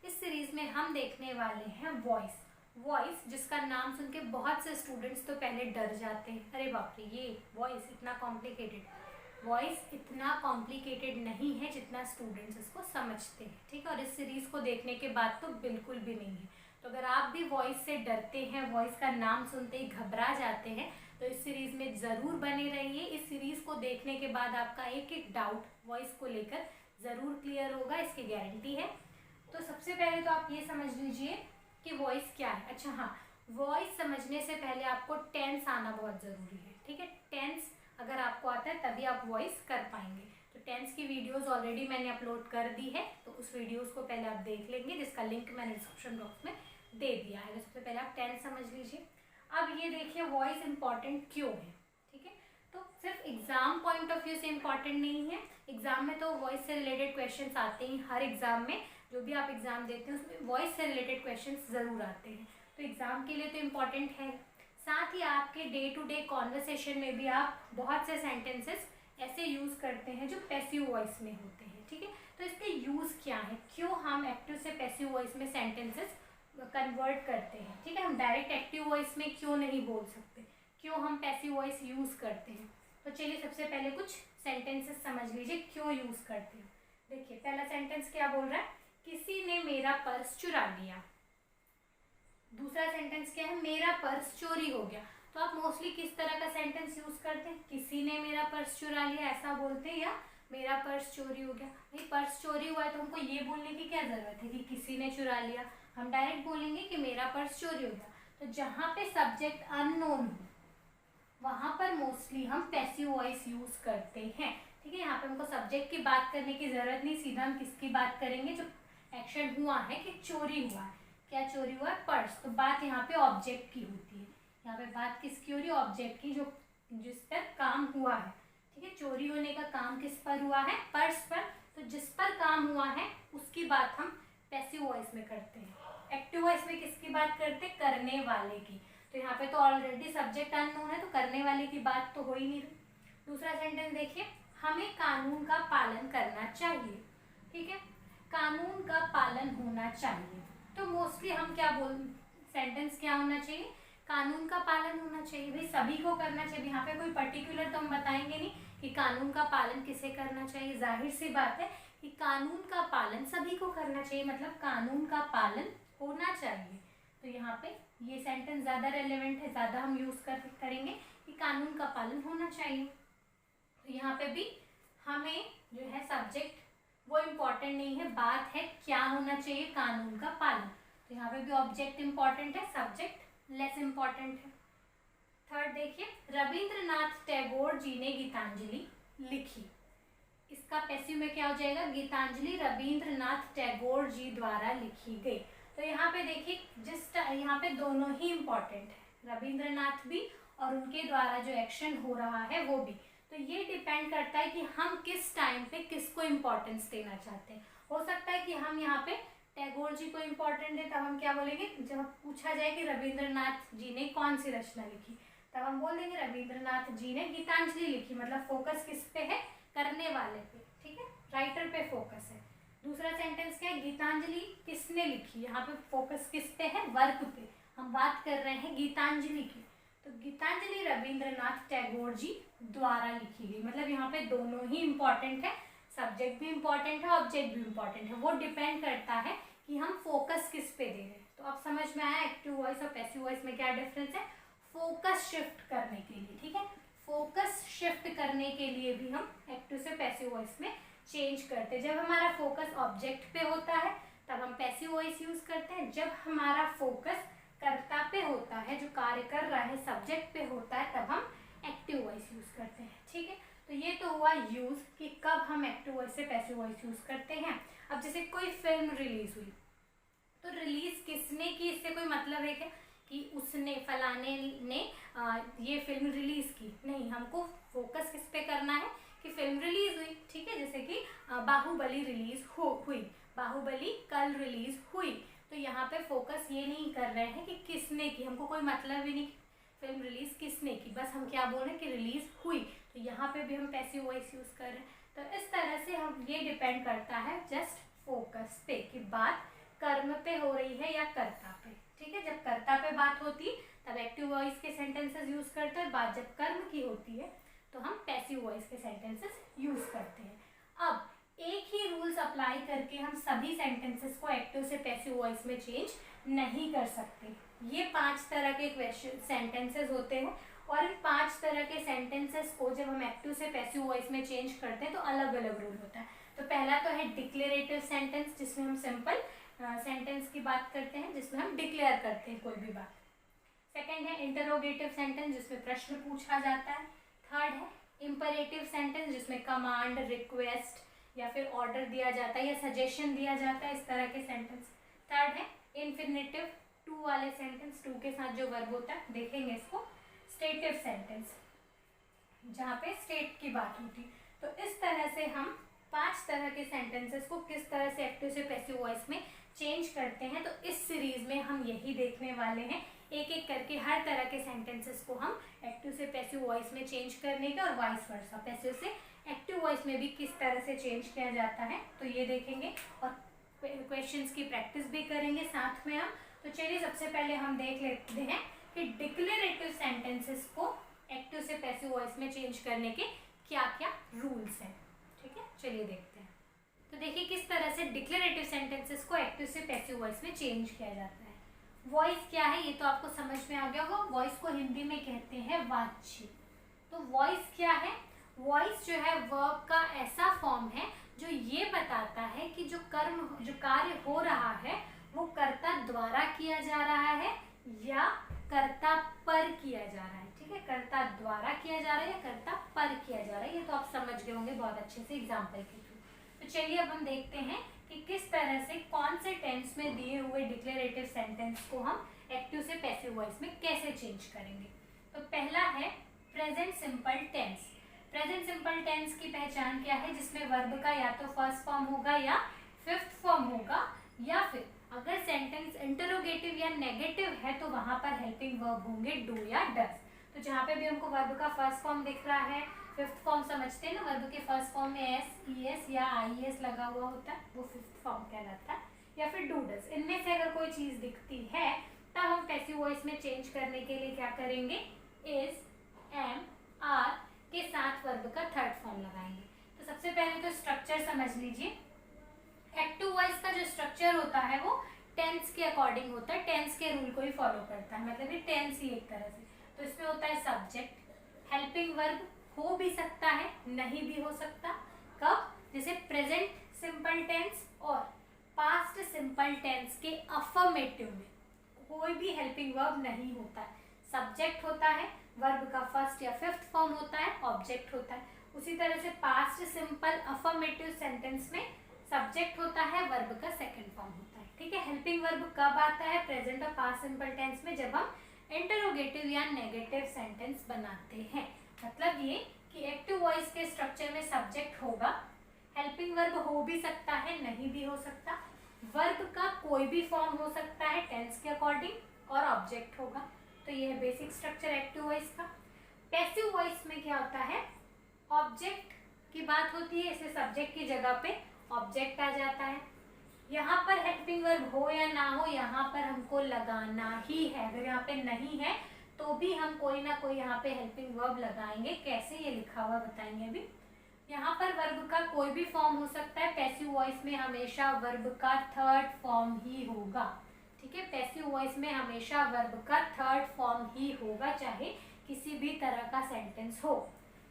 इस सीरीज में हम देखने वाले हैं वॉइस। वॉइस जिसका नाम सुन के बहुत से स्टूडेंट्स तो पहले डर जाते हैं, अरे बाप रे ये वॉइस इतना कॉम्प्लिकेटेड। वॉइस इतना कॉम्प्लिकेटेड नहीं है जितना स्टूडेंट्स इसको समझते हैं, ठीक है। और इस सीरीज को देखने के बाद तो बिल्कुल भी नहीं है। तो अगर आप भी वॉइस से डरते हैं, वॉइस का नाम सुनते ही घबरा जाते हैं, तो इस सीरीज में ज़रूर बने रहिए। इस सीरीज को देखने के बाद आपका एक एक डाउट वॉइस को लेकर ज़रूर क्लियर होगा, इसकी गारंटी है। तो सबसे पहले तो आप ये समझ लीजिए कि वॉइस क्या है। अच्छा हाँ, वॉइस समझने से पहले आपको टेंस आना बहुत ज़रूरी है, ठीक है। टेंस अगर आपको आता है तभी आप वॉइस कर पाएंगे। तो टेंस की वीडियोस ऑलरेडी मैंने अपलोड कर दी है, तो उस वीडियोस को पहले आप देख लेंगे, जिसका लिंक मैंने डिस्क्रिप्शन बॉक्स में दे दिया है। तो सबसे पहले आप टेंस समझ लीजिए। अब ये देखिए वॉइस इंपॉर्टेंट क्यों है, ठीक है। तो सिर्फ एग्जाम पॉइंट ऑफ व्यू से इम्पॉर्टेंट नहीं है। एग्जाम में तो वॉइस से रिलेटेड क्वेश्चंस आते ही, हर एग्जाम में जो भी आप एग्जाम देते हैं उसमें वॉइस से रिलेटेड क्वेश्चंस ज़रूर आते हैं, तो एग्जाम के लिए तो इम्पॉर्टेंट है। साथ ही आपके डे टू डे कॉन्वर्सेशन में भी आप बहुत से सेंटेंसेस ऐसे यूज़ करते हैं जो पैसिव वॉइस में होते हैं, ठीक है। तो इसके यूज़ क्या है, क्यों हम एक्टिव से पैसिव वॉइस में सेंटेंसेस कन्वर्ट करते हैं, ठीक है। हम डायरेक्ट एक्टिव वॉइस में क्यों नहीं बोल सकते, क्यों हम पैसिव वॉइस यूज़ करते हैं। तो चलिए सबसे पहले कुछ सेंटेंसेस समझ लीजिए क्यों यूज़ करते हैं। देखिए पहला सेंटेंस क्या बोल रहा है, किसी ने मेरा पर्स चुरा लिया। दूसरा सेंटेंस क्या है, मेरा पर्स चोरी हो गया। तो आप मोस्टली किस तरह का सेंटेंस यूज़ करते हैं, किसी ने मेरा पर्स चुरा लिया ऐसा बोलते हैं, या मेरा पर्स चोरी हो गया। भाई पर्स चोरी हुआ है तो हमको ये बोलने की क्या ज़रूरत है कि किसी ने चुरा लिया, हम डायरेक्ट बोलेंगे कि मेरा पर्स चोरी हो गया। तो जहाँ पे सब्जेक्ट अननोन हो वहाँ पर मोस्टली हम पैसिव वॉइस यूज़ करते हैं, ठीक है। यहाँ पे हमको सब्जेक्ट की बात करने की ज़रूरत नहीं, सीधा हम किसकी बात करेंगे, जो एक्शन हुआ है कि चोरी हुआ है। क्या चोरी हुआ है, पर्स। तो बात यहाँ पे ऑब्जेक्ट की होती है, यहाँ पे बात किसकी हो रही है, ऑब्जेक्ट की, जो जिस पर काम हुआ है, ठीक है। चोरी होने का काम किस पर हुआ है, पर्स पर। तो जिस पर काम हुआ है उसकी बात हम पैसिव वॉइस में करते हैं। एक्टिव वॉइस में किसकी बात करते हैं, करने वाले की। तो यहाँ पे तो ऑलरेडी सब्जेक्ट अननोन है, तो करने वाले की बात तो हो ही नहीं रही। दूसरा सेंटेंस देखिए, हमें कानून का पालन करना चाहिए, ठीक है। कानून का पालन होना चाहिए। तो मोस्टली हम क्या सेंटेंस क्या होना चाहिए, कानून का पालन होना चाहिए। भाई सभी को करना चाहिए, यहाँ पे कोई पर्टिकुलर तो हम बताएंगे नहीं कि कानून का पालन किसे करना चाहिए। जाहिर सी बात है कि कानून का पालन सभी को करना चाहिए, मतलब कानून का पालन होना चाहिए। तो यहाँ पे ये सेंटेंस ज़्यादा रेलेवेंट है, ज़्यादा हम यूज़ करेंगे कि कानून का पालन होना चाहिए। तो यहाँ पे भी हमें जो है सब्जेक्ट वो इम्पॉर्टेंट नहीं है, बात है क्या होना चाहिए, कानून का पालन। तो यहाँ पे भी ऑब्जेक्ट इम्पॉर्टेंट है, सब्जेक्ट लेस इम्पॉर्टेंट है। थर्ड देखिए, रविंद्रनाथ टैगोर जी ने गीतांजलि लिखी। इसका पैसिव में क्या हो जाएगा, गीतांजलि रविंद्रनाथ टैगोर जी द्वारा लिखी गई। तो यहाँ पे देखिए यहाँ पे दोनों ही इम्पॉर्टेंट है, रविंद्रनाथ भी और उनके द्वारा जो एक्शन हो रहा है वो भी। तो ये डिपेंड करता है कि हम किस टाइम पे किसको इम्पोर्टेंस देना चाहते हैं। हो सकता है कि हम यहाँ पे टैगोर जी को इम्पोर्टेंट दें, तब हम क्या बोलेंगे, जब पूछा जाए कि रविंद्रनाथ जी ने कौन सी रचना लिखी, तब हम बोल देंगे रविंद्रनाथ जी ने गीतांजलि लिखी। मतलब फोकस किस पे है, करने वाले पे, ठीक है, राइटर पे फोकस है। दूसरा सेंटेंस क्या है, गीतांजलि किसने लिखी, यहाँ पे फोकस किस पे है, वर्क पे। हम बात कर रहे हैं गीतांजलि की, तो गीतांजलि रविंद्रनाथ टैगोर जी द्वारा लिखी गई। मतलब यहाँ पे दोनों ही इम्पॉर्टेंट है, सब्जेक्ट भी इम्पॉर्टेंट है, ऑब्जेक्ट भी इम्पॉर्टेंट है। वो डिपेंड करता है कि हम फोकस किस पे दे रहे हैं। तो अब समझ में आया एक्टिव वॉइस और पैसिव वॉइस में क्या डिफरेंस है, फोकस शिफ्ट करने के लिए, ठीक है। फोकस शिफ्ट करने के लिए भी हम एक्टिव से पैसिव वॉइस में चेंज करते हैं। जब हमारा फोकस ऑब्जेक्ट पे होता है तब हम पैसिव वॉइस यूज करते हैं। जब हमारा फोकस कर्ता पे होता है, जो कार्य कर रहा है सब्जेक्ट पे होता है, तब हम एक्टिव वॉइस यूज करते हैं, ठीक है। तो ये तो हुआ यूज कि कब हम एक्टिव वॉइस से पैसिव वॉइस यूज करते हैं। अब जैसे कोई फिल्म रिलीज हुई, तो रिलीज किसने की, इससे कोई मतलब है क्या कि उसने फलाने ने ये फिल्म रिलीज की, नहीं। हमको फोकस किस पे करना है कि फिल्म रिलीज हुई, ठीक है। जैसे कि बाहुबली रिलीज हुई, बाहुबली कल रिलीज हुई। तो यहाँ पे फोकस ये नहीं कर रहे हैं कि किसने की, हमको कोई मतलब ही नहीं फिल्म रिलीज किसने की, बस हम क्या बोल रहे हैं कि रिलीज हुई। तो यहाँ पे भी हम पैसिव वॉइस यूज कर रहे हैं। तो इस तरह से हम ये डिपेंड करता है जस्ट फोकस फोकस पे, कि बात कर्म पे हो रही है या कर्ता पे। ठीक है, जब कर्ता पे बात होती तब एक्टिव वॉइस के सेंटेंसेस यूज करते हैं, बात जब कर्म की होती है तो हम पैसिव वॉइस के सेंटेंसेस यूज करते हैं। अब एक ही रूल्स अप्लाई करके हम सभी सेंटेंसेस को एक्टिव से पैसिव वॉइस में चेंज नहीं कर सकते। ये 5 तरह के क्वेश्चन सेंटेंसेस होते हैं और इन 5 तरह के सेंटेंसेस को जब हम एक्टिव से पैसिव वॉइस में चेंज करते हैं तो अलग अलग रूल होता है। तो पहला तो है डिक्लेरेटिव सेंटेंस, जिसमें हम सिंपल सेंटेंस की बात करते हैं, जिसमें हम डिक्लेयर करते हैं कोई भी बात। सेकेंड है इंटरोगेटिव सेंटेंस, जिसमें प्रश्न पूछा जाता है। थर्ड है इंपरेटिव सेंटेंस, जिसमें कमांड, रिक्वेस्ट या फिर ऑर्डर दिया जाता है या सजेशन दिया जाता है, इस तरह के सेंटेंस। थर्ड है इन्फिनेटिव, टू वाले सेंटेंस, टू के साथ जो वर्ब होता है, देखेंगे इसको। स्टेटिव सेंटेंस, जहाँ पे स्टेट की बात होती। तो इस तरह से हम 5 तरह के सेंटेंसेस को किस तरह से एक्टिव से पैसिव वॉइस में चेंज करते हैं। तो इस सीरीज में हम यही देखने वाले हैं, एक एक करके हर तरह के सेंटेंसेस को हम एक्टिव से पैसिव वॉइस में चेंज करने के, और वाइस वर्सा पैसिव से एक्टिव वॉइस में भी किस तरह से चेंज किया जाता है, तो ये देखेंगे और क्वेश्चंस की प्रैक्टिस भी करेंगे साथ में हम। तो चलिए सबसे पहले हम देख लेते हैं कि डिक्लेरेटिव सेंटेंसेस को एक्टिव से पैसिव वॉइस में चेंज करने के क्या क्या रूल्स हैं। ठीक है, चलिए देखते हैं। तो देखिए किस तरह से डिक्लेरेटिव सेंटेंसेस को एक्टिव से पैसिव वॉइस में चेंज किया जाता है। वॉइस क्या है ये तो आपको समझ में आ गया होगा। वॉइस को हिंदी में कहते हैं वाच्य। तो वॉइस क्या है? वॉइस जो है वर्ब का ऐसा फॉर्म है जो ये बताता है कि जो कार्य हो रहा है वो कर्ता द्वारा किया जा रहा है या कर्ता पर किया जा रहा है। ठीक है, कर्ता द्वारा किया जा रहा है या कर्ता पर किया जा रहा है, ये तो आप समझ गए होंगे बहुत अच्छे से एग्जाम्पल के थ्रू। तो चलिए अब हम देखते हैं कि किस तरह से कौन से टेंस में दिए हुए डिक्लेरेटिव सेंटेंस को हम एक्टिव से पैसिव वॉइस में कैसे चेंज करेंगे। तो पहला है present simple tense. Present simple tense की पहचान क्या है? जिसमें वर्ब का या तो फर्स्ट फॉर्म होगा या फिफ्थ फॉर्म होगा, या फिर अगर सेंटेंस इंटरोगेटिव या नेगेटिव है तो वहां पर हेल्पिंग वर्ब होंगे डू या डज। तो जहाँ पे भी हमको वर्ब का फर्स्ट फॉर्म दिख रहा है, फिफ्थ फॉर्म समझते हैं ना, वर्ब के फर्स्ट फॉर्म में एस, ई एस या आई एस लगा हुआ होता है, वो फिफ्थ फॉर्म कहलाता है, या फिर डू डज। इनमें से अगर कोई चीज दिखती है तब हम पैसिव वॉइस में चेंज करने के लिए क्या करेंगे? इज, एम, आर के साथ वर्ब का थर्ड फॉर्म लगाएंगे। तो सबसे पहले तो स्ट्रक्चर समझ लीजिए। एक्टिव वॉइस का जो स्ट्रक्चर होता है वो टेंस के अकॉर्डिंग होता है, टेंस के रूल को ही फॉलो करता है, मतलब ये टेंस ही एक तरह से। तो इसमें होता है सब्जेक्ट, हेल्पिंग वर्ब हो भी सकता है, नहीं भी हो सकता। कब? जैसे प्रेजेंट सिंपल टेंस और पास्ट सिंपल टेंस के अफर्मेटिव में कोई भी हेल्पिंग वर्ब नहीं होता है। सब्जेक्ट होता है, वर्ब का फर्स्ट या फिफ्थ फॉर्म होता है, ऑब्जेक्ट होता है। उसी तरह से पास्ट सिंपल अफर्मेटिव सेंटेंस में सब्जेक्ट होता है, वर्ब का सेकंड फॉर्म होता है। ठीक है, हेल्पिंग वर्ब कब आता है? प्रेजेंट और पास्ट सिंपल टेंस में, जब हम इंटरोगेटिव या नेगेटिव सेंटेंस बनाते हैं। मतलब ये कि एक्टिव वॉइस के स्ट्रक्चर में सब्जेक्ट होगा, हेल्पिंग वर्ब हो भी सकता है, नहीं भी हो सकता, वर्ब का कोई भी फॉर्म हो सकता है टेंस के अकॉर्डिंग, और ऑब्जेक्ट होगा। तो ये है बेसिक स्ट्रक्चर एक्टिव वॉइस का। पैसिव वॉइस में क्या होता है? ऑब्जेक्ट की बात होती है, इसलिए सब्जेक्ट की जगह पे ऑब्जेक्ट आ जाता है। यहाँ पर हेल्पिंग वर्ब हो या ना हो, यहाँ पर हमको लगाना ही है। अगर यहाँ पे नहीं है तो भी हम कोई ना कोई यहाँ पे हेल्पिंग वर्ब लगाएंगे। कैसे, ये लिखा हुआ बताएंगे अभी। यहाँ पर वर्ब का कोई भी फॉर्म हो सकता है। पैसिव वॉइस में हमेशा वर्ब का थर्ड फॉर्म ही होगा। ठीक है, पैसिव वॉइस में हमेशा वर्ब का थर्ड फॉर्म ही होगा, चाहे किसी भी तरह का सेंटेंस हो।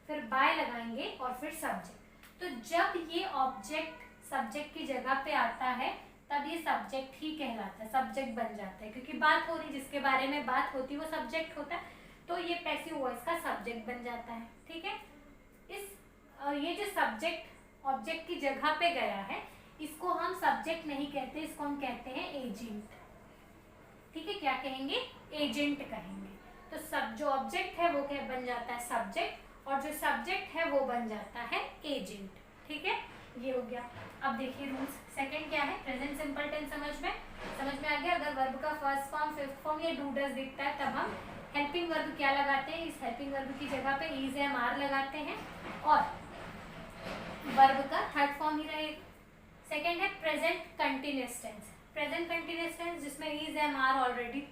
फिर बाय लगाएंगे और फिर सब्जेक्ट। तो जब ये ऑब्जेक्ट सब्जेक्ट की जगह पे आता है तब ये सब्जेक्ट ही कहलाता है, सब्जेक्ट बन जाता है, क्योंकि बात हो रही, जिसके बारे में बात होती है वो सब्जेक्ट होता है। तो ये पैसिव वॉइस का सब्जेक्ट बन जाता है। ठीक है, ये जो सब्जेक्ट ऑब्जेक्ट की जगह पे गया है, इसको हम सब्जेक्ट नहीं कहते, इसको हम कहते हैं एजेंट। ठीक है, क्या कहेंगे? एजेंट कहेंगे। तो जो ऑब्जेक्ट है वो क्या बन जाता है? सब्जेक्ट, और जो सब्जेक्ट है वो बन जाता है एजेंट। ठीक है, ये हो गया। अब देखिए रूल्स। सेकंड क्या है? प्रेजेंट सिंपल टेंस समझ में आ गया। अगर वर्ब का फर्स्ट फॉर्म, फिफ्थ फॉर्म या डू डज दिखता है तब हम हेल्पिंग वर्ब क्या लगाते हैं? इस हेल्पिंग वर्ब की जगह पे इज, एम, आर लगाते हैं, और वर्ब का थर्ड फॉर्म ही रहेगा। सेकंड है present continuous tense, present continuous tense जिसमें इज एम आर ऑलरेडी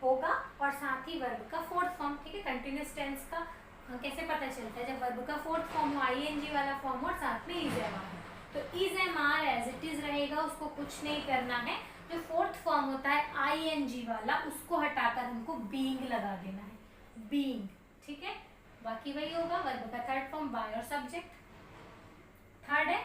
होगा और साथ ही वर्ब का फोर्थ फॉर्म। ठीक है, कंटिन्यूअस टेंस का कैसे पता चलता है, जब वर्ब का फोर्थ फॉर्म हो, आईएनजी वाला फॉर्म हो और साथ में इज एम आर हो। तो is am are as it is रहेगा, उसको कुछ नहीं करना है। जो फोर्थ फॉर्म होता है आईएनजी वाला, उसको हटाकर हमको बीइंग लगा देना है, बीइंग। ठीक है, बाकी वही होगा। वर्ब का थर्ड फॉर्म बाय और सब्जेक्ट। थर्ड है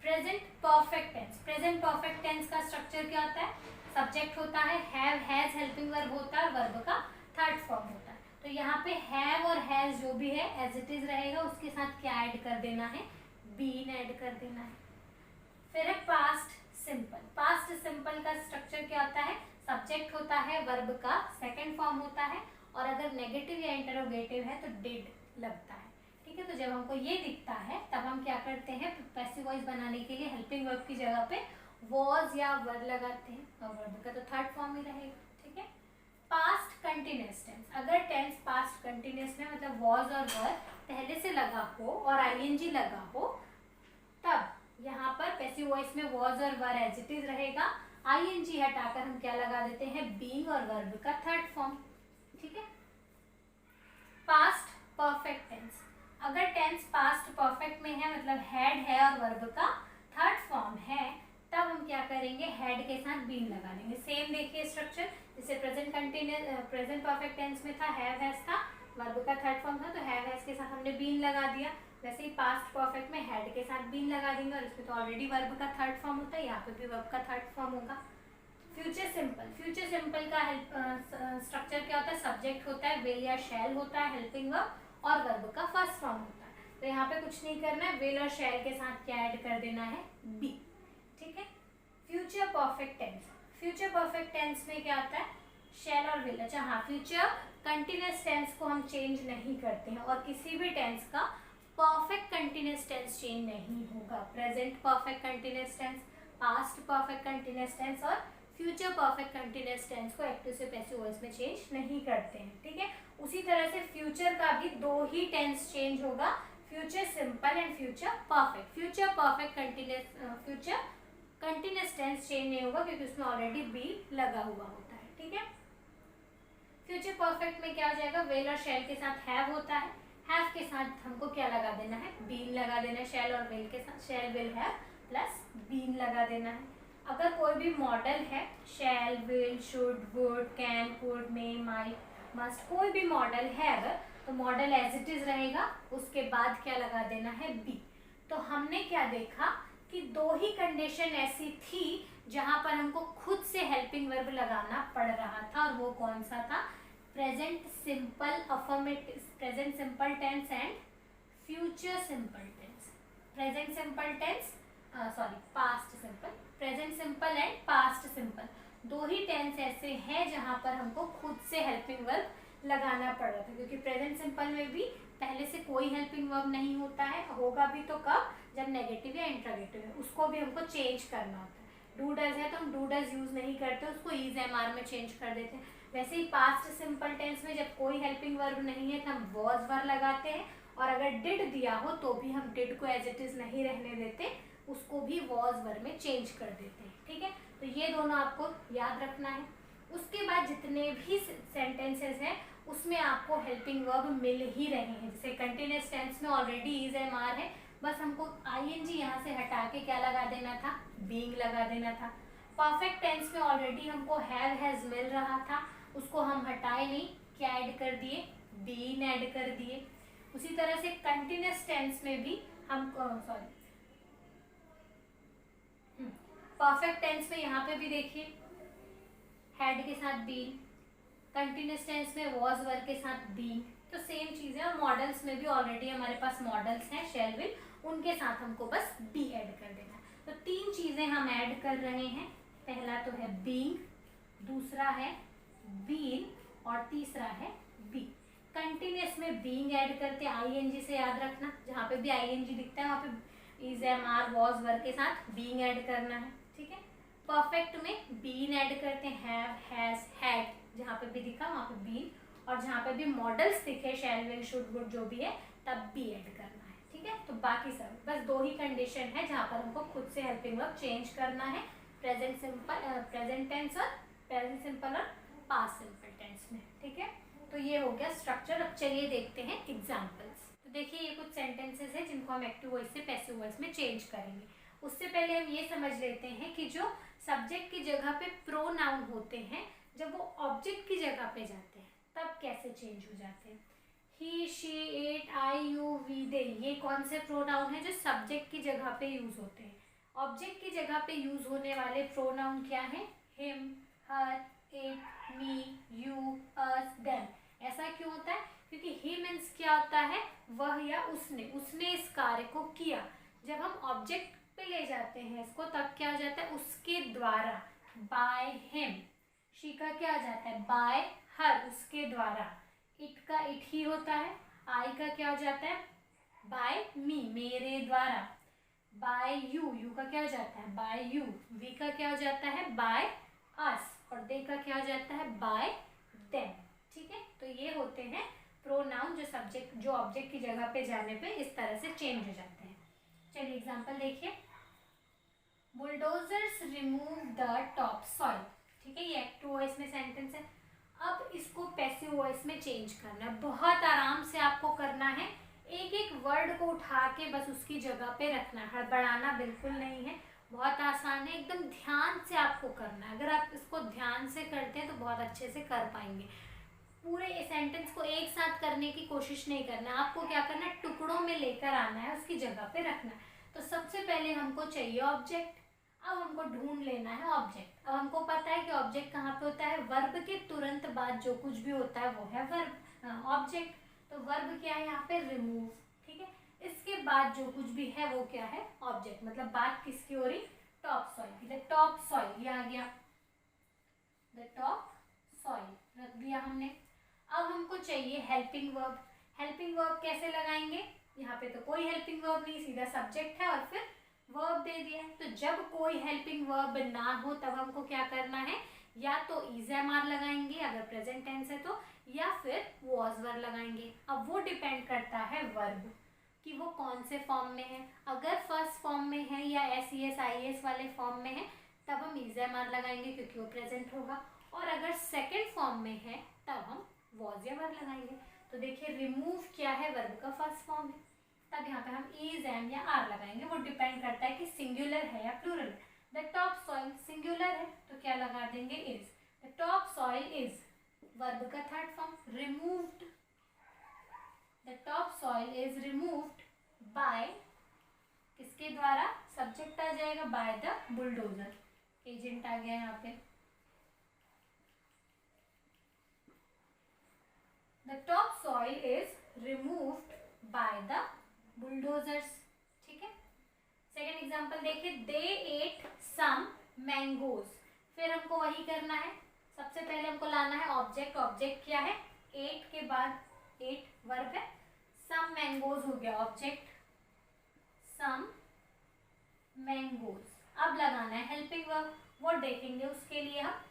present perfect tense. Present perfect tense का स्ट्रक्चर क्या होता है, सब्जेक्ट होता है, हैव हैज हेल्पिंग वर्ब होता है और वर्ब का थर्ड फॉर्म होता है। तो यहाँ पे हैव और हैज जो भी है एज इट इज रहेगा, उसके साथ क्या ऐड कर देना है, बीन ऐड कर देना है। फिर है पास्ट सिंपल। पास्ट सिंपल का स्ट्रक्चर क्या होता है, सब्जेक्ट होता है, वर्ब का सेकंड फॉर्म होता है और अगर नेगेटिव या इंटरोगेटिव है तो डिड लगता है। ठीक है, तो जब हमको ये दिखता है तब हम क्या करते हैं, पैसिव वॉइस बनाने के लिए हेल्पिंग वर्ब की जगह पे वॉज या वर लगाते हैं और वर्ब का तो थर्ड फॉर्म ही रहेगा। ठीक है, पास्ट कंटिन्यूअस टेंस। अगर टेंस पास्ट कंटिन्यूअस में मतलब वॉज और वर पहले से लगा हो और आईएनजी लगा हो, तब यहाँ पर पैसिव वॉइस में वॉज और वर एज इट इज रहेगा। आईएनजी हटाकर हम क्या लगा देते हैं, बीइंग और वर्ब का थर्ड फॉर्म। ठीक है, पास्ट परफेक्ट टेंस। अगर टेंस पास्ट परफेक्ट में है मतलब हैड है और वर्ब का थर्ड फॉर्म है, तब हम क्या करेंगे, हैड के साथ बीन लगा देंगे। सेम देखिए स्ट्रक्चर, जैसे प्रेजेंट परफेक्ट टेंस में था हैव हैज था, वर्ब का थर्ड फॉर्म था तो हैव हैज के साथ हमने बीन लगा दिया। वैसे ही पास्ट परफेक्ट में हैड के साथ बीन लगा देंगे और इसमें तो ऑलरेडी वर्ब का थर्ड फॉर्म होता है, यहाँ पे भी वर्ब का थर्ड फॉर्म होगा। Future simple. फ्यूचर सिंपल का स्ट्रक्चर क्या होता है, सब्जेक्ट होता है, विल या शैल होता है, हेल्पिंग वर्ब और वर्ब का फर्स्ट फॉर्म होता है। तो यहाँ पे कुछ नहीं करना है, विल और शैल के साथ क्या ऐड कर देना है, बी। ठीक है, future perfect tense. Future perfect tense में क्या आता है, शैल और विल। अच्छा हाँ, फ्यूचर कंटिन्यूअस टेंस को हम चेंज नहीं करते हैं और किसी भी टेंस का परफेक्ट कंटिन्यूअस टेंस चेंज नहीं होगा। Present perfect continuous tense, past perfect continuous tense और फ्यूचर परफेक्ट कंटिन्यूअस टेंस को एक्टिव से पैसिव वॉइस में चेंज नहीं करते हैं। ठीक है, उसी तरह से फ्यूचर का भी दो ही टेंस चेंज होगा, future simple and future perfect. Future perfect future continuous tense change नहीं होगा क्योंकि उसमें ऑलरेडी बी लगा हुआ होता है। ठीक है, फ्यूचर परफेक्ट में क्या हो जाएगा, विल और शैल के साथ हैव होता है, हैव के साथ हमको क्या लगा देना है, बीन लगा देना है। शैल और विल के साथ shall will have plus been लगा देना है। अगर कोई भी मॉडल है, shall will should would can could may might must, कोई भी मॉडल है अगर, तो मॉडल एज इट इज रहेगा, उसके बाद क्या लगा देना है, बी। तो हमने क्या देखा कि दो ही कंडीशन ऐसी थी जहां पर हमको खुद से हेल्पिंग वर्ब लगाना पड़ रहा था और वो कौन सा था, present simple affirmative, present simple tense and future simple tense. Present simple tense sorry past simple, present simple and past simple, दो ही टेंस ऐसे हैं जहां पर हमको खुद से हेल्पिंग वर्ब लगाना पड़ रहा था। क्योंकि प्रेजेंट सिंपल में भी पहले से कोई हेल्पिंग वर्ब नहीं होता है, होगा भी तो कब, जब नेगेटिव या इंट्रोगेटिव है, उसको भी हमको चेंज करना होता है। डू डज है तो हम डू डज यूज नहीं करते, उसको इज एम आर में चेंज कर देते हैं। वैसे ही पास्ट सिंपल टेंस में जब कोई हेल्पिंग वर्ब नहीं है तो हम वॉज वर लगाते हैं और अगर डिड दिया हो तो भी हम डिड को एज इट इज नहीं रहने देते, उसको भी वॉज वर में चेंज कर देते हैं। ठीक है, तो ये दोनों आपको याद रखना है। उसके बाद जितने भी सेंटेंसेस हैं उसमें आपको हेल्पिंग वर्ब मिल ही रहे हैं। जैसे कंटिन्यूअस टेंस में ऑलरेडी इज एम आर है, बस हमको आईएनजी यहाँ से हटा के क्या लगा देना था, बीइंग लगा देना था। परफेक्ट टेंस में ऑलरेडी हमको हैव हैज मिल रहा था, उसको हम हटाए नहीं, क्या ऐड कर दिए, बीन ऐड कर दिए। उसी तरह से कंटिन्यूअस टेंस में भी हम परफेक्ट टेंस में यहाँ पे भी देखिए हैड के साथ बीन, कंटिन्यूअस टेंस में वॉज वर के साथ बीन, तो सेम चीज़ है। और मॉडल्स में भी ऑलरेडी हमारे पास मॉडल्स हैं शैल विल, उनके साथ हमको बस बी ऐड कर देना है। तो तीन चीज़ें हम ऐड कर रहे हैं, पहला तो है बीइंग, दूसरा है बीन और तीसरा है बी। कंटिन्यूअस में बीइंग ऐड करते हैं आईएनजी से, याद रखना जहाँ पे भी आईएनजी दिखता है वहाँ पे is am are was were के साथ बीइंग ऐड करना है। ठीक है, परफेक्ट में बीन ऐड करते हैं, हैव हैज हैड, जहाँ पे भी दिखा वहाँ पे बीन, और जहाँ पे भी मॉडल्स दिखे शैल विल शुड वुड जो भी है तब बी ऐड करना है। ठीक है, तो बाकी सब बस दो ही कंडीशन है जहाँ पर हमको खुद से हेल्पिंग वर्ब चेंज करना है, प्रेजेंट सिंपल, प्रेजेंट टेंस और प्रेजेंट सिंपल और पास्ट सिंपल टेंस में। ठीक है, तो ये हो गया स्ट्रक्चर। अब चलिए देखते हैं एग्जाम्पल्स। तो देखिए ये कुछ सेंटेंसेस है जिनको हम एक्टिव वॉइस से पैसिव वॉइस में चेंज करेंगे। उससे पहले हम ये समझ लेते हैं कि जो सब्जेक्ट की जगह पे प्रोनाउन होते हैं, जब वो ऑब्जेक्ट की जगह पे जाते हैं तब कैसे चेंज हो जाते हैं। He, she, it, I, you, we, they, ये कौन से प्रोनाउन है जो सब्जेक्ट की जगह पे यूज होते हैं। ऑब्जेक्ट की जगह पे यूज होने वाले प्रोनाउन क्या है? Him, her, it, me, you, us, them. ऐसा क्यों होता है? क्योंकि ही मीन्स क्या होता है? वह या उसने इस कार्य को किया। जब हम ऑब्जेक्ट पे ले जाते हैं इसको तब क्या हो जाता है? उसके द्वारा, बाय हिम। शी का क्या आ जाता है? बाय हर, उसके द्वारा। इट का इट ही होता है। आई का क्या हो जाता है? बाय मी, मेरे द्वारा। बाय यू, यू का क्या हो जाता है? Bye you. वी का क्या हो जाता है? By us. और दे का क्या हो जाता है? Bye them. ठीक है, तो ये होते हैं प्रोनाउन जो ऑब्जेक्ट की जगह पे जाने पे इस तरह से चेंज हो जाते हैं। चलिए एग्जांपल देखिए। Bulldozers remove the top soil. ठीक है, ये एक्टिव वॉइस में सेंटेंस है। अब इसको पैसिव वॉइस में चेंज करना है। बहुत आराम से आपको करना है। एक एक वर्ड को उठा के बस उसकी जगह पे रखना है, हड़बड़ाना बिल्कुल नहीं है। बहुत आसान है, एकदम ध्यान से आपको करना है। अगर आप इसको ध्यान से करते हैं तो बहुत अच्छे से कर पाएंगे। पूरे सेंटेंस को एक साथ करने की कोशिश नहीं करना है। आपको क्या करना है? टुकड़ों में लेकर आना है, उसकी जगह पे रखना है। तो सबसे पहले हमको चाहिए ऑब्जेक्ट। अब हमको ढूंढ लेना है ऑब्जेक्ट। अब हमको पता है कि ऑब्जेक्ट कहाँ पे होता है? वर्ब के तुरंत बाद जो कुछ भी होता है वो है वर्ब, ऑब्जेक्ट। तो वर्ब क्या है यहाँ पे? रिमूव। ठीक है, इसके बाद जो कुछ भी है वो क्या है? ऑब्जेक्ट। मतलब बात किसकी हो रही? टॉप सॉइल की। द टॉप सॉइल, ये आ गया द टॉप सॉइल, रख दिया हमने। अब हमको चाहिए हेल्पिंग वर्ब। हेल्पिंग वर्ब कैसे लगाएंगे? यहाँ पे तो कोई हेल्पिंग वर्ब नहीं, सीधा सब्जेक्ट है और फिर वर्ब दे दिया है। तो जब कोई हेल्पिंग वर्ब ना हो तब हमको क्या करना है? या तो इज एम आर लगाएंगे अगर प्रेजेंट टेंस है तो, या फिर वॉज वर लगाएंगे। अब वो डिपेंड करता है वर्ब कि वो कौन से फॉर्म में है। अगर फर्स्ट फॉर्म में है या S E S I S वाले फॉर्म में है तब हम इज एम आर लगाएंगे क्योंकि वो प्रेजेंट होगा। और अगर सेकेंड फॉर्म में है तब हम वॉज या वर लगाएंगे। तो देखिए रिमूव क्या है? वर्ब का फर्स्ट फॉर्म है, तब यहाँ पे हम इज एम या आर लगाएंगे। वो डिपेंड करता है कि सिंगुलर है या प्लूरल है। द टॉप सॉइल सिंगुलर है तो क्या लगा देंगे? Is. The top soil is, verb का third form, removed. The top soil is removed by, किसके द्वारा? सब्जेक्ट आ जाएगा बाय द बुलडोजर, एजेंट आ गया यहाँ पे। The top soil is removed by the bulldozers. ठीक है, सेकेंड एग्जाम्पल देखिए। They ate some mangoes. फिर हमको वही करना है। सबसे पहले हमको लाना है ऑब्जेक्ट। ऑब्जेक्ट क्या है? एट के बाद एट वर्ब है। सम मैंगोज हो गया ऑब्जेक्ट, सम मैंगोज। अब लगाना है हेल्पिंग वर्ब, वो देखेंगे उसके लिए हम।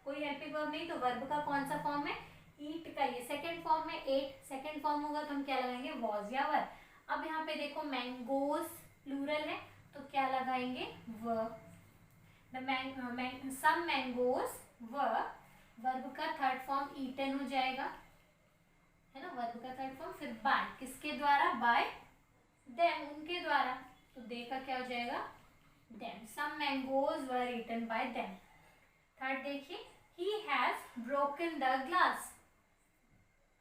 कोई हेल्पिंग वर्ब नहीं तो वर्ब का कौन सा फॉर्म है? ईट का, ये सेकेंड फॉर्म है। एट सेकेंड फॉर्म होगा तो हम क्या लगाएंगे? वॉज या वर। अब यहाँ पे देखो मैंगोज प्लूरल है तो क्या लगाएंगे? व। सम मैंगोज व, वर्ब का थर्ड फॉर्म ईटन हो जाएगा, है ना, वर्ब का थर्ड फॉर्म। फिर बाय, किसके द्वारा? बाय देम, उनके द्वारा। तो दे का क्या हो जाएगा? Them. Some mangoes were eaten by them. Third देखिए, he has broken the glass.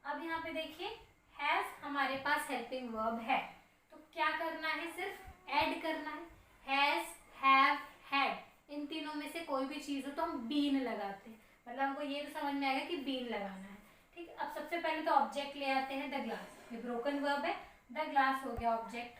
अब यहाँ पे देखिए हैज हमारे पास हेल्पिंग वर्ब है तो क्या करना है? सिर्फ ऐड करना है। हैज, हैव, हैड, इन तीनों में से कोई भी चीज हो तो हम बीन लगाते हैं। मतलब हमको ये तो समझ में आएगा कि बीन लगाना है। ठीक, अब सबसे पहले तो ऑब्जेक्ट ले आते हैं द ग्लास। ये ब्रोकन वर्ब है, द ग्लास हो गया ऑब्जेक्ट,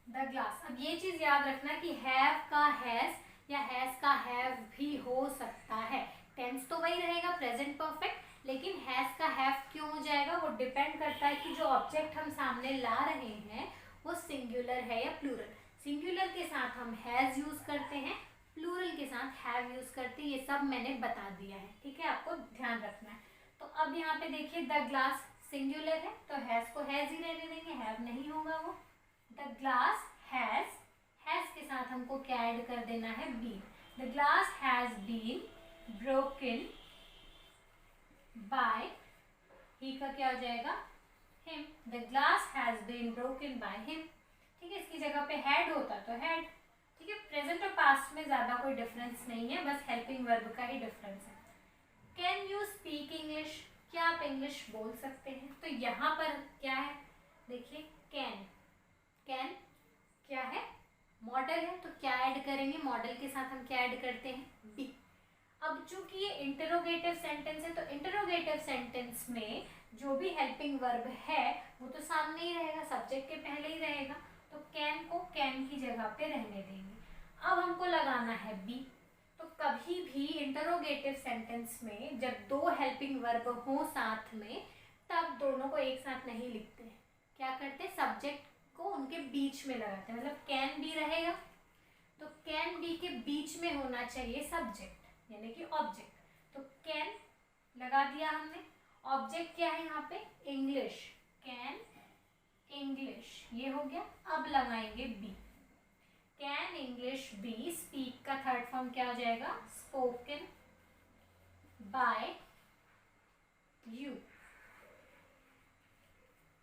द ग्लास। अब ये चीज याद रखना कि हैव का हैज या हैज का हैव भी हो सकता है। टेंस तो वही रहेगा प्रेजेंट परफेक्ट, लेकिन हैज का हैव क्यों हो जाएगा? वो डिपेंड करता है कि जो ऑब्जेक्ट हम सामने ला रहे हैं वो सिंगुलर है या प्लूरल। सिंगुलर के साथ हम हैज यूज करते हैं, प्लूरल के साथ हैव यूज करते हैं। ये सब मैंने बता दिया है, ठीक है, आपको ध्यान रखना है। तो अब यहाँ पे देखिए द ग्लास सिंगुलर है तो हैज को हैज ही रहने देंगे, हैव नहीं होगा वो। द ग्लास हैज हैज के साथ हमको क्या ऐड कर देना है, been. The glass has been broken by, he का क्या हो जाएगा, him. The glass has been broken by him. ठीक है, इसकी जगह पे हैड होता तो हैड। ठीक है, प्रेजेंट और पास्ट में ज्यादा कोई डिफरेंस नहीं है, बस हेल्पिंग वर्ब का ही डिफरेंस है। कैन यू स्पीक इंग्लिश, क्या आप इंग्लिश बोल सकते हैं? तो यहाँ पर क्या है, देखिए कैन, कैन क्या है, मॉडल है, तो क्या ऐड करेंगे, मॉडल के साथ हम क्या ऐड करते हैं, बी। अब चूंकि ये इंटरोगेटिव सेंटेंस है, तो इंटरोगेटिव सेंटेंस में जो भी हेल्पिंग वर्ब है वो तो सामने ही रहेगा, सब्जेक्ट के पहले ही रहेगा, तो कैन को कैन की जगह पे रहने देंगे। अब हमको लगाना है बी। तो कभी भी इंटरोगेटिव सेंटेंस में जब दो हेल्पिंग वर्ब हो साथ में, तब दोनों को एक साथ नहीं लिखते हैं, क्या करते हैं, सब्जेक्ट को उनके बीच में लगाते हैं। मतलब कैन बी रहेगा तो कैन बी के बीच में होना चाहिए सब्जेक्ट यानी कि ऑब्जेक्ट। तो कैन लगा दिया हमने, ऑब्जेक्ट क्या है यहाँ पे, इंग्लिश, कैन इंग्लिश, ये हो गया। अब लगाएंगे be, can English be, speak का थर्ड फॉर्म क्या हो जाएगा, spoken by you,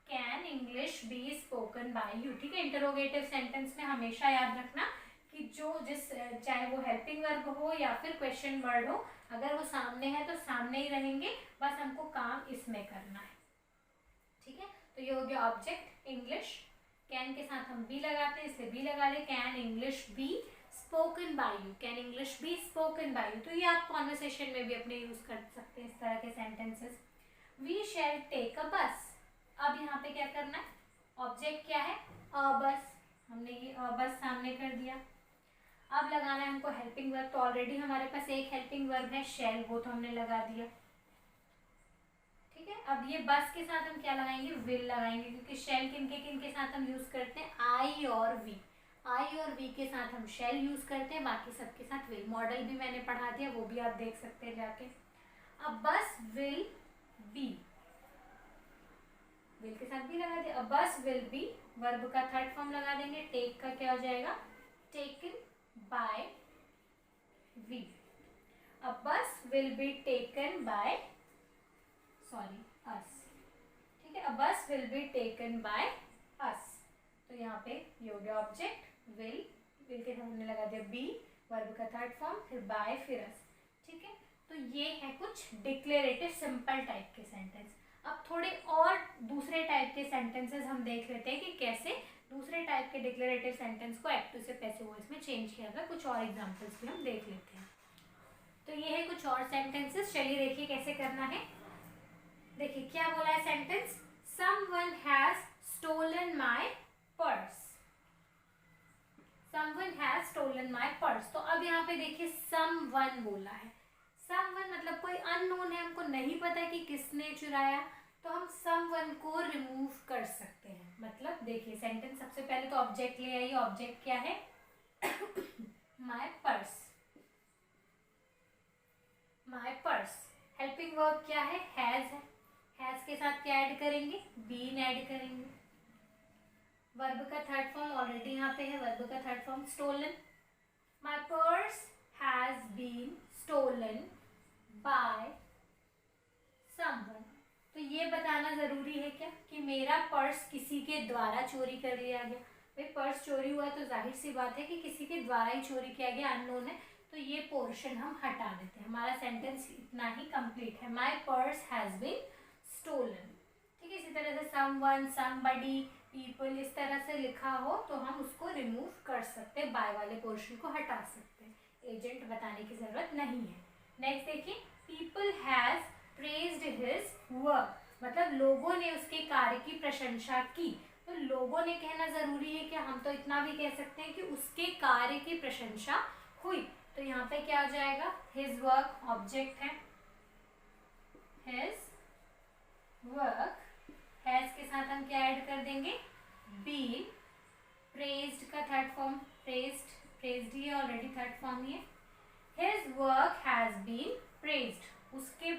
can English be spoken by you. ठीक है, इंटरोगेटिव सेंटेंस में हमेशा याद रखना कि चाहे वो हेल्पिंग वर्ब हो या फिर क्वेश्चन वर्ड हो, अगर वो सामने है तो सामने ही रहेंगे, बस हमको काम इसमें करना है। ठीक है, तो ये हो गया ऑब्जेक्ट इंग्लिश, कैन के साथ हम बी लगाते हैं इसलिए बी लगा ले, can English be spoken by you, can English be spoken by you. तो ये आप कॉन्वर्सेशन में भी अपने यूज कर सकते हैं इस तरह के sentences. We shall take a bus, अब यहाँ पे क्या करना है, ऑब्जेक्ट क्या है, अ बस, हमने ये अ बस सामने कर दिया। अब लगाना है हमको हेल्पिंग वर्ब, तो ऑलरेडी हमारे पास एक हेल्पिंग वर्ब है शैल, वो तो हमने लगा दिया। ठीक है, अब ये बस के साथ हम क्या लगाएंगे, विल लगाएंगे, क्योंकि शैल किन के साथ हम यूज करते हैं, आई और वी, आई और वी के साथ हम शैल यूज करते हैं, बाकी सबके साथ विल। मॉडल भी मैंने पढ़ा दिया, वो भी आप देख सकते हैं जाके। अब बस विल बी, विल के साथ भी लगा दिया। अब बस विल बी, वर्ब का थर्ड फॉर्म लगा देंगे, टेक का क्या हो जाएगा, टेकन बाय वी। अब bus will be taken by us. ठीक है, अब bus will be taken by us, तो यहाँ पे ये हो गया ऑब्जेक्ट विल, विल के साथ हमने लगा दिया बी, वर्ब का थर्ड फॉर्म, फिर बाय, फिर अस। ठीक है, तो ये है कुछ डिक्लेरेटिव सिंपल टाइप के सेंटेंस। अब थोड़े और दूसरे टाइप के सेंटेंसेस हम देख लेते हैं कि कैसे दूसरे टाइप के डिक्लेरेटिव सेंटेंस को एक्टिव से पैसिव वॉइस में चेंज किया जाता है। कुछ और एग्जांपल्स भी हम देख लेते हैं। तो ये है कुछ और सेंटेंसेस, चलिए देखिए कैसे करना है। देखिए क्या बोला है sentence, someone has stolen my purse, someone has stolen my purse. तो अब यहाँ पे देखिए समवन बोला है, समवन मतलब कोई अननोन है, हमको नहीं पता कि किसने चुराया, तो हम समवन को रिमूव कर सकते हैं। मतलब देखिए सेंटेंस, सबसे पहले तो ऑब्जेक्ट ले आइए, ऑब्जेक्ट क्या है my purse, my purse. Helping verb क्या है, हैज है, हैज के साथ क्या ऐड करेंगे, बीन ऐड करेंगे। वर्ब का थर्ड फॉर्म ऑलरेडी यहाँ पे है, वर्ब का third form stolen, my purse has been stolen by someone. तो ये बताना जरूरी है क्या कि मेरा पर्स किसी के द्वारा चोरी कर लिया गया। भाई पर्स चोरी हुआ तो जाहिर सी बात है कि किसी के द्वारा ही चोरी किया गया, अननोन है, तो ये पोर्शन हम हटा देते हैं। हमारा सेंटेंस इतना ही कंप्लीट है, my purse has been stolen. ठीक है, इसी तरह से समवन, समबडी, पीपल, इस तरह से लिखा हो तो हम उसको रिमूव कर सकते हैं, बाय वाले पोर्शन को हटा सकते हैं, एजेंट बताने की जरूरत नहीं है। नेक्स्ट देखिए, people has praised his work, मतलब लोगों ने उसके कार्य की प्रशंसा की। तो लोगों ने कहना जरूरी है कि हम तो इतना भी कह सकते हैं कि उसके कार्य की प्रशंसा हुई। तो यहाँ पे क्या हो जाएगा, हिज वर्क ऑब्जेक्ट है, हिज वर्क, हैज के साथ हम क्या ऐड कर देंगे, बीन, प्रेज्ड का थर्ड फॉर्म, प्रेज्ड, प्रेज्ड ही ऑलरेडी थर्ड फॉर्म ही है, his work has been praised, उसके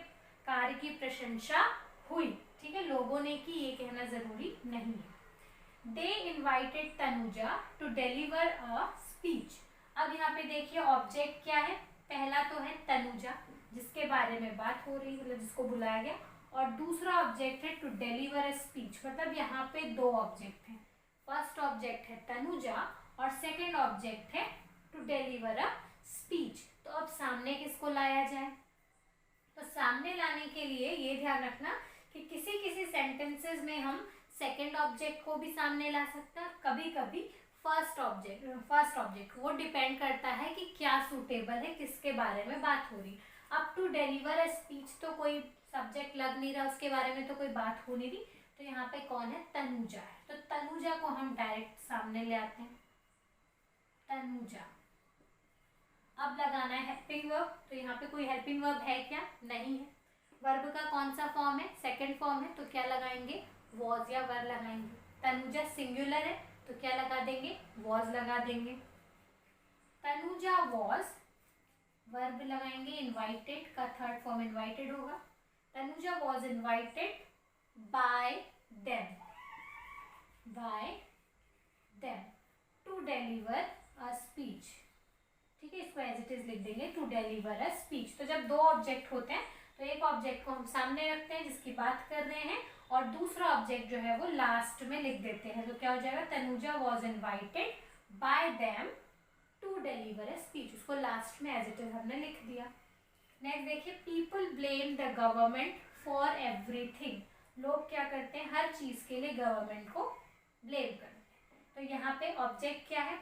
कार्य की प्रशंसा हुई। ठीक है, लोगों ने की ये कहना जरूरी नहीं है। They invited Tanuja to deliver a speech. अब यहाँ पे देखिए ऑब्जेक्ट क्या है, पहला तो है तनुजा जिसके बारे में बात हो रही, मतलब जिसको बुलाया गया, और दूसरा ऑब्जेक्ट है टू डिलीवर अ स्पीच, मतलब यहाँ पे दो ऑब्जेक्ट हैं। फर्स्ट ऑब्जेक्ट है तनुजा और सेकेंड ऑब्जेक्ट है टू डिलीवर अ स्पीच। तो अब सामने किसको लाया जाए, तो सामने लाने के लिए ये ध्यान रखना कि किसी किसी सेंटेंसेस में हम सेकेंड ऑब्जेक्ट को भी सामने ला सकते हैं, कभी कभी फर्स्ट ऑब्जेक्ट वो डिपेंड करता है कि क्या सूटेबल है, किसके बारे में बात हो रही। अब टू डिलीवर अ स्पीच तो कोई सब्जेक्ट लग नहीं रहा, उसके बारे में तो कोई बात हो नहीं रही, तो यहाँ पे कौन है, तनुजा है। तो तनुजा को हम डायरेक्ट सामने ले आते हैं, तनुजा। अब लगाना है हेल्पिंग वर्ब, तो यहाँ पे कोई हेल्पिंग वर्ब है क्या, नहीं है। वर्ब का कौन सा फॉर्म है, सेकंड फॉर्म है, तो क्या लगाएंगे, वॉज या वर लगाएंगे। तनुजा सिंगुलर है तो क्या लगा देंगे, वॉज लगा देंगे। तनुजा वॉज, वर्ब लगाएंगे इनवाइटेड का थर्ड फॉर्म इनवाइटेड होगा। Tanuja was invited by them to deliver a speech. ठीक है, इसको एज इट इज लिख देंगे, टू डिलीवर अ स्पीच। तो जब दो ऑब्जेक्ट होते हैं तो एक ऑब्जेक्ट को हम सामने रखते हैं जिसकी बात कर रहे हैं, और दूसरा ऑब्जेक्ट जो है वो लास्ट में लिख देते हैं। तो क्या हो जाएगा, Tanuja was invited by them to deliver a speech, उसको लास्ट में एज इट इज हमने लिख दिया। नेक्स्ट देखिए, people blame the government for everything. लोग क्या करते हैं, हर चीज के लिए गवर्नमेंट को ब्लेम करते हैं। तो यहाँ पे ऑब्जेक्ट क्या है,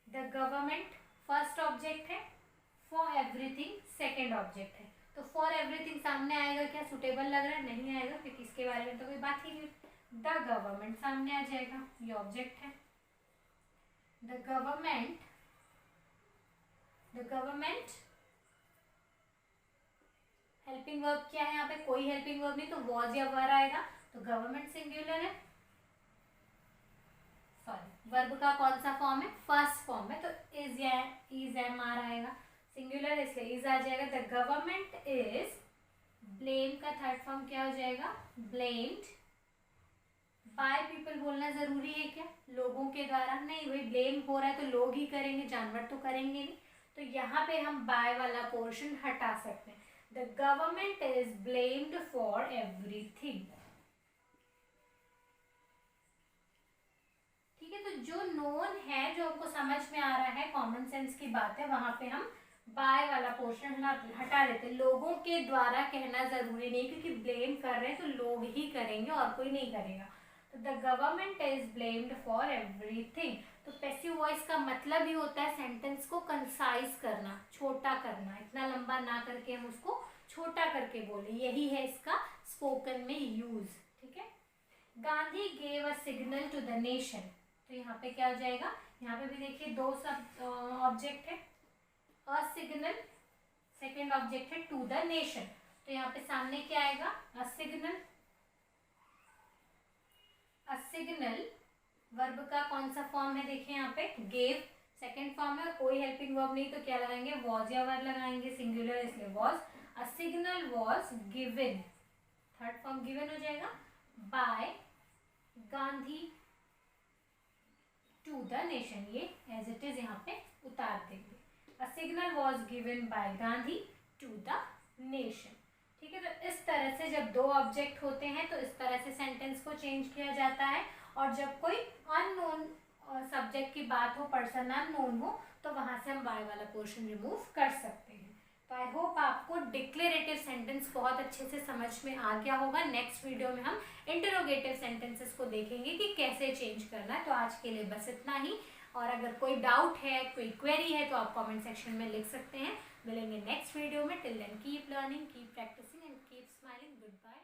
द गवर्नमेंट फर्स्ट ऑब्जेक्ट है, फॉर एवरीथिंग सेकेंड ऑब्जेक्ट है। तो फॉर एवरीथिंग सामने आएगा क्या, सुटेबल लग रहा है, नहीं आएगा क्योंकि इसके बारे में तो कोई बात ही नहीं। द गवर्नमेंट सामने आ जाएगा, ये ऑब्जेक्ट है। द गवर्नमेंट हेल्पिंग वर्ब क्या है, यहाँ पे कोई हेल्पिंग वर्ब नहीं, तो वॉज या वर आएगा। तो गवर्नमेंट सिंगुलर है, सॉरी वर्ब का कौन सा फॉर्म है, फर्स्ट फॉर्म है, तो इज या इज एम आर आएगा, सिंगुलर इसलिए इज आ जाएगा। द गवर्नमेंट इज, ब्लेम का थर्ड फॉर्म क्या हो जाएगा, ब्लेम्ड बाय पीपल। बोलना जरूरी है क्या, लोगों के द्वारा, नहीं भाई ब्लेम हो रहा है तो लोग ही करेंगे, जानवर तो करेंगे नहीं। तो यहाँ पे हम बाय वाला पोर्शन हटा सकते हैं। The government is blamed for everything. ठीक है, तो जो नोन है, जो हमको समझ में आ रहा है, कॉमन सेंस की बात है, वहां पे हम बाय वाला पोर्शन हटा देते। लोगों के द्वारा कहना जरूरी नहीं, क्योंकि ब्लेम कर रहे हैं तो लोग ही करेंगे और कोई नहीं करेगा। तो the government is blamed for everything. तो पैसिव वॉइस का मतलब ही होता है सेंटेंस को कंसाइज करना, छोटा करना, इतना लंबा ना करके हम उसको छोटा करके बोले, यही है इसका स्पोकन में यूज। ठीक है, Gandhi gave a signal to the nation. तो यहाँ पे क्या हो जाएगा, यहाँ पे भी देखिए दो सब ऑब्जेक्ट है, अ सिग्नल, सेकेंड ऑब्जेक्ट है टू द नेशन। तो यहाँ पे सामने क्या आएगा, अ सिग्नल। वर्ब का कौन सा फॉर्म है, देखिए यहाँ पे गेव सेकेंड फॉर्म है, और कोई हेल्पिंग वर्ब नहीं, तो क्या लगाएंगे, वॉज या वर लगाएंगे, सिंगुलर इसलिए was. A signal was given, third form given हो जाएगा, by Gandhi to the nation. ये एज इट इज यहाँ पे उतार देंगे। A signal was given by Gandhi to the nation। ठीक है, तो इस तरह से जब दो ऑब्जेक्ट होते हैं तो इस तरह से सेंटेंस को चेंज किया जाता है, और जब कोई अननोन सब्जेक्ट की बात हो, पर्सन अननोन हो, तो वहां से हम बाय वाला पोर्शन रिमूव कर सकते हैं। तो आई होप आपको डिक्लेरेटिव सेंटेंस बहुत अच्छे से समझ में आ गया होगा। नेक्स्ट वीडियो में हम इंटरोगेटिव सेंटेंसेस को देखेंगे कि कैसे चेंज करना है। तो आज के लिए बस इतना ही, और अगर कोई डाउट है, कोई क्वेरी है, तो आप कमेंट सेक्शन में लिख सकते हैं। मिलेंगे नेक्स्ट वीडियो में। Till then keep learning, keep practising and keep smiling. Good bye.